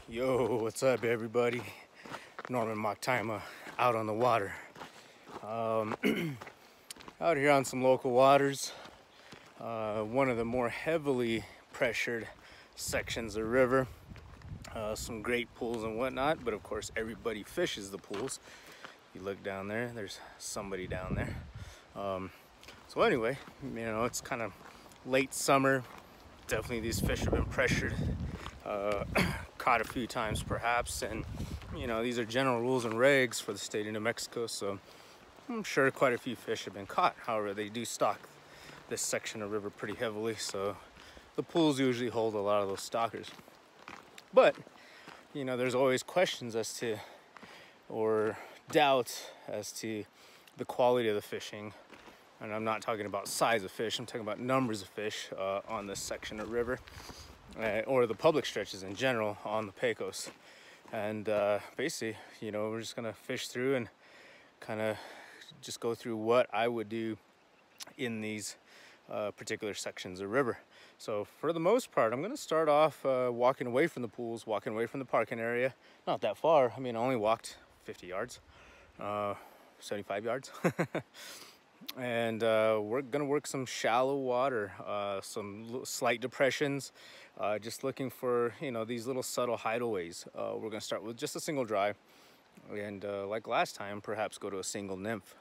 Yo, what's up everybody? Maktima out on the water. Out here on some local waters. One of the more heavily pressured sections of the river. Some great pools and whatnot, but of course everybody fishes the pools. You look down there, there's somebody down there. So anyway, you know, it's kind of late summer. Definitely these fish have been pressured. Caught a few times perhaps, and you know, these are general rules and regs for the state of New Mexico, so I'm sure quite a few fish have been caught. However, they do stock this section of river pretty heavily, so the pools usually hold a lot of those stockers. But you know, there's always questions as to, or doubts as to the quality of the fishing. And I'm not talking about size of fish, I'm talking about numbers of fish on this section of river. Or the public stretches in general on the Pecos. And basically, you know, we're just gonna fish through and kind of just go through what I would do in these particular sections of river. So for the most part, I'm gonna start off walking away from the pools, walking away from the parking area. Not that far, I mean, I only walked 50 yards, 75 yards. And we're gonna work some shallow water, some slight depressions, just looking for, you know, these little subtle hideaways. We're gonna start with just a single dry, and like last time, perhaps go to a single nymph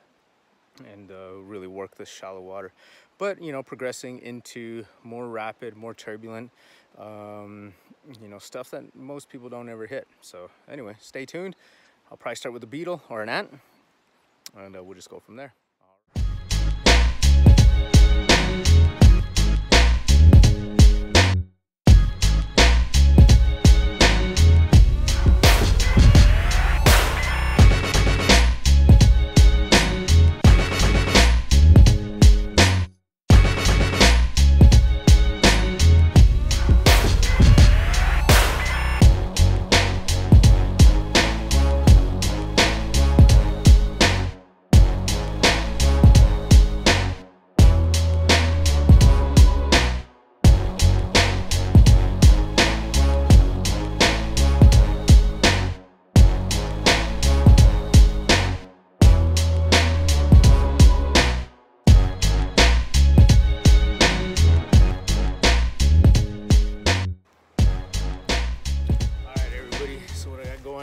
and really work this shallow water. But you know, progressing into more rapid, more turbulent, you know, stuff that most people don't ever hit. So anyway, stay tuned. I'll probably start with a beetle or an ant, and we'll just go from there.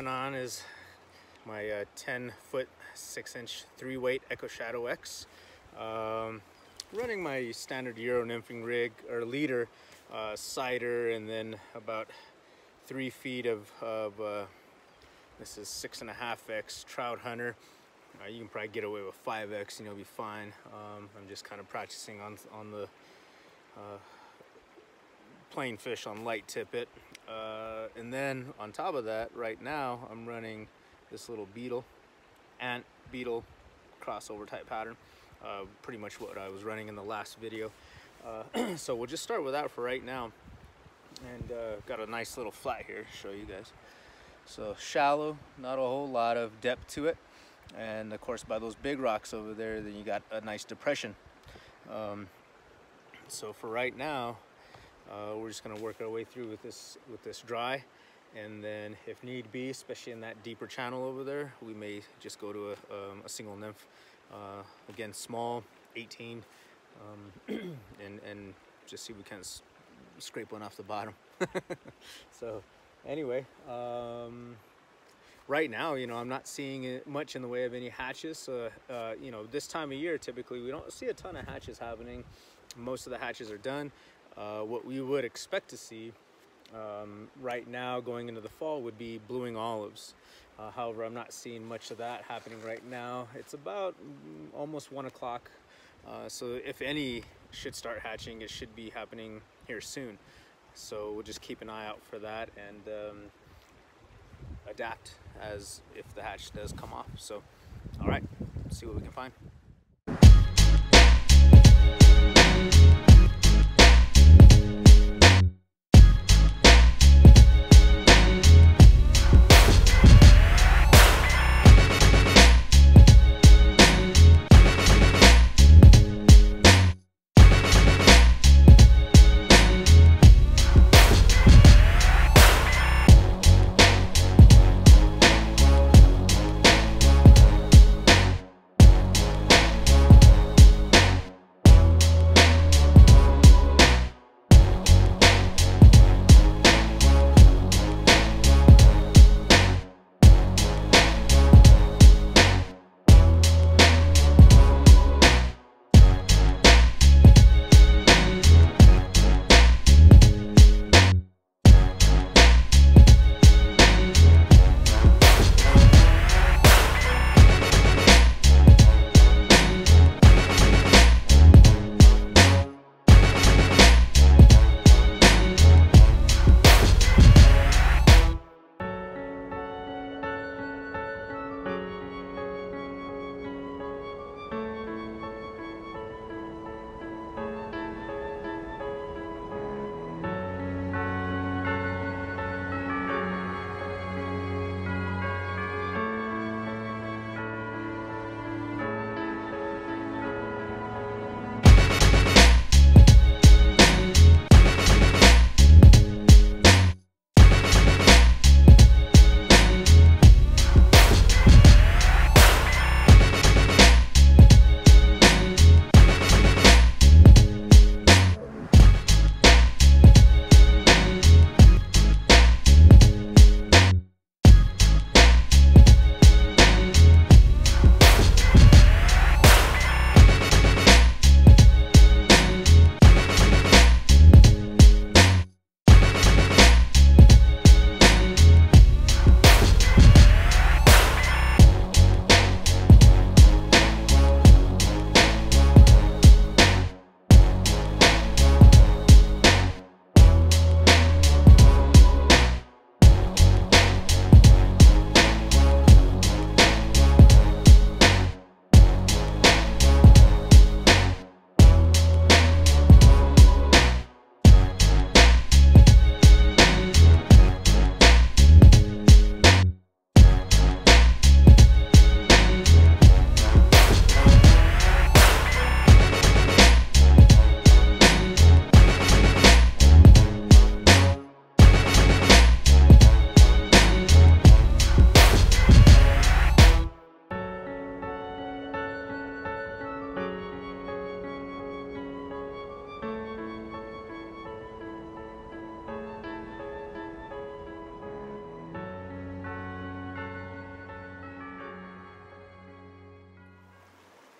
On is my 10-foot 6-inch 3-weight Echo Shadow X, running my standard Euro nymphing rig or leader, cider, and then about 3 feet of this is 6.5X Trout Hunter. You can probably get away with 5X and you'll be fine. I'm just kind of practicing on the plain fish on light tippet. And then on top of that, right now I'm running this little ant beetle crossover type pattern, pretty much what I was running in the last video. So we'll just start with that for right now, and got a nice little flat here to show you guys. So shallow, not a whole lot of depth to it, and of course by those big rocks over there, then you got a nice depression. So for right now, we're just going to work our way through with this dry, and then if need be, especially in that deeper channel over there, we may just go to a single nymph, again small, 18, and just see if we can scrape one off the bottom. So anyway, right now, you know, I'm not seeing much in the way of any hatches. You know, this time of year typically we don't see a ton of hatches happening. Most of the hatches are done. What we would expect to see right now going into the fall would be blueing olives. However, I'm not seeing much of that happening right now. It's about almost 1 o'clock. So if any should start hatching, it should be happening here soon. So we'll just keep an eye out for that and adapt as if the hatch does come off. So, all right, let's see what we can find.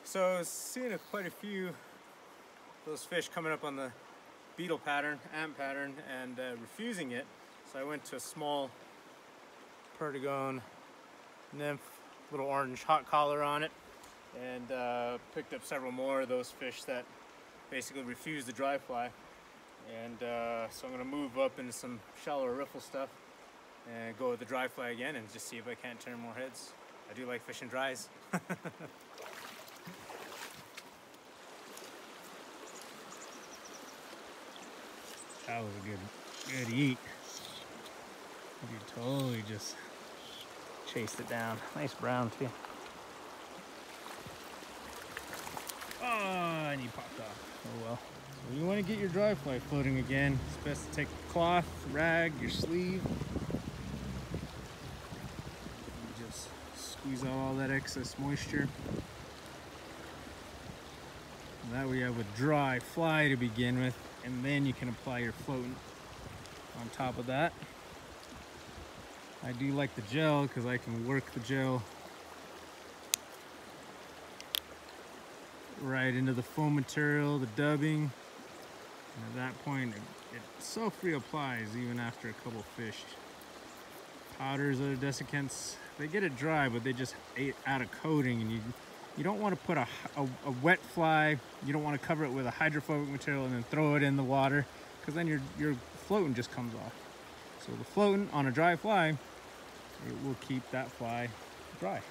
So I was seeing quite a few of those fish coming up on the beetle pattern, ant pattern, and refusing it. So I went to a small perdigone nymph, little orange hot collar on it, and picked up several more of those fish that basically refuse the dry fly. And so I'm going to move up into some shallower riffle stuff and go with the dry fly again and just see if I can't turn more heads. I do like fishing dries. That was a good eat. You totally just chased it down. Nice brown too. Oh, and he popped off. Oh well. So you want to get your dry fly floating again, it's best to take a cloth, rag, your sleeve. And just squeeze out all that excess moisture. And that way you have a dry fly to begin with, and then you can apply your floatant on top of that. I do like the gel because I can work the gel right into the foam material, the dubbing. And at that point, it self reapplies even after a couple fished. Powders, other desiccants, they get it dry, but they just add a coating, and you don't want to put a wet fly, you don't want to cover it with a hydrophobic material and then throw it in the water, because then your floatant just comes off. So the floatant on a dry fly, it will keep that fly dry.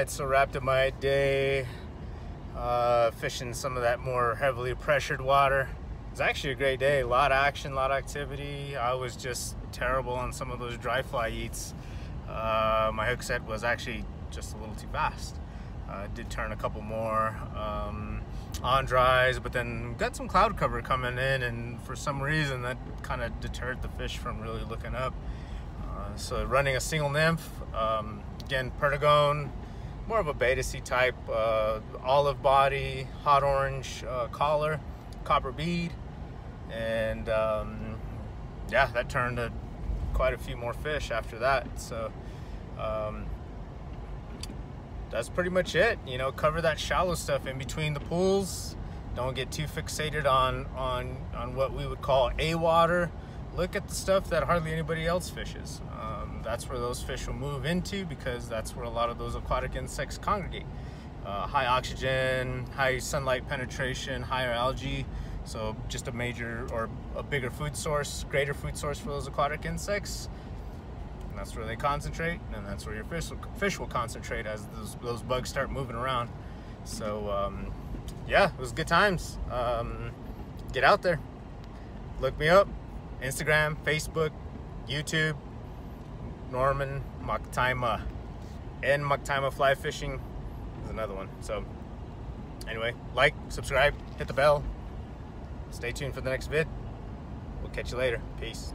So wrapped up my day fishing some of that more heavily pressured water. It was actually a great day, a lot of action, a lot of activity. I was just terrible on some of those dry fly eats. My hook set was actually just a little too fast. Did turn a couple more on dries, but then got some cloud cover coming in, and for some reason that kind of deterred the fish from really looking up. So running a single nymph, again perdigone, more of a beta C type, olive body, hot orange collar, copper bead, and yeah, that turned quite a few more fish after that. So that's pretty much it. You know, cover that shallow stuff in between the pools. Don't get too fixated on what we would call A water. Look at the stuff that hardly anybody else fishes. That's where those fish will move into, because that's where a lot of those aquatic insects congregate. High oxygen, high sunlight penetration, higher algae. So just a major or a bigger food source, greater food source for those aquatic insects. And that's where they concentrate, and that's where your fish will concentrate as those bugs start moving around. So yeah, it was good times. get out there. Look me up. Instagram, Facebook, YouTube. Norman Maktima. NMaktima fly fishing is another one. So anyway, like, subscribe, hit the bell. Stay tuned for the next vid. We'll catch you later. Peace.